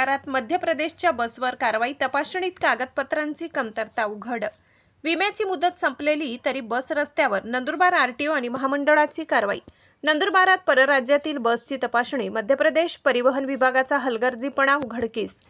आगारात मध्य प्रदेशच्या बसवर कारवाई, तपासणीत कागदपत्रांची कमतरता उघड। विम्याची मुदत संपलेली तरी बस रस्त्यावर, नंदुरबार आरटीओ आणि महामंडळाची कारवाई। नंदुरबारात परराज्यातील बसची तपासणी, मध्य प्रदेश परिवहन विभागाचा हलगर्जीपणा उघडकीस।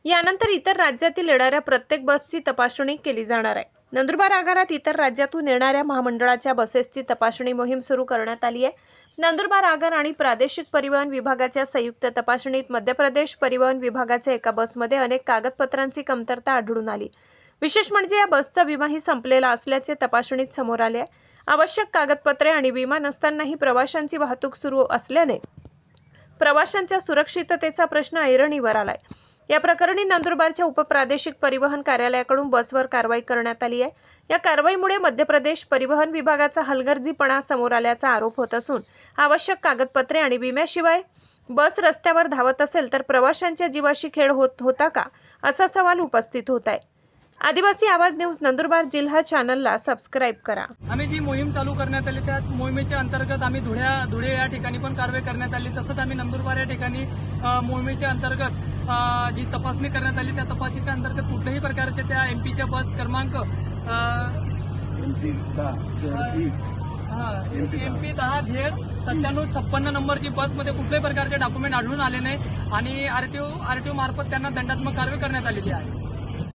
यानंतर इतर राज्यातील येणाऱ्या प्रत्येक बसची तपासणी केली जाणार आहे। नंदुरबार आगारात इतर राज्यातून येणाऱ्या महामंडळाच्या बसेसची तपासणी मोहीम सुरू करण्यात आली आहे। नंदुरबार आगार आणि प्रादेशिक परिवहन विभागाच्या संयुक्त तपासणीत मध्य प्रदेश परिवहन विभागाच्या एका बसमध्ये अनेक कागदपत्रांची कमतरता आढळून आली। विशेष म्हणजे या बसचा विमाही संपलेला असल्याचे तपासणीत समोर आले आहे। आवश्यक कागदपत्रे आणि विमा नसतानाही प्रवाशांची वाहतूक सुरू असल्याने प्रवाशांच्या सुरक्षिततेचा प्रश्न ऐरणीवर आलाय। या प्रकरणी नंदुरबारच्या उपप्रादेशिक परिवहन कार्यालयाकडून बसवर कारवाई करण्यात आली आहे। या कारवाईमुळे मध्य प्रदेश परिवहन विभागाचा हलगर्जीपणा समोर आल्याचा आरोप होत असून आवश्यक कागदपत्रे आणि विम्याशिवाय बस रस्त्यावर धावत असेल तर प्रवाशांच्या जीवाशी खेळ होता का, असा सवाल उपस्थित होत आहे। आदिवासी आवाज न्यूज नंदुरबार जिल्हा चॅनलला सबस्क्राईब करा। आम्ही जी मोहीम चालू करण्यात आली त्या मोहिमेच्या अंतर्गत आम्ही धुळे या ठिकाणी पण कारवाई करण्यात आली। तसंच आम्ही नंदुरबार या ठिकाणी मोहिमेच्या अंतर्गत जी तपासणी करण्यात आली त्या तपासणीच्या अंतर्गत कुठल्याही प्रकारच्या त्या एमपीच्या बस क्रमांक MP 10Z9756 नंबरची बसमध्ये कुठल्याही प्रकारचे डॉक्युमेंट आढळून आले नाही आणि आरटीओ मार्फत त्यांना दंडात्मक कारवाई करण्यात आलेली आहे।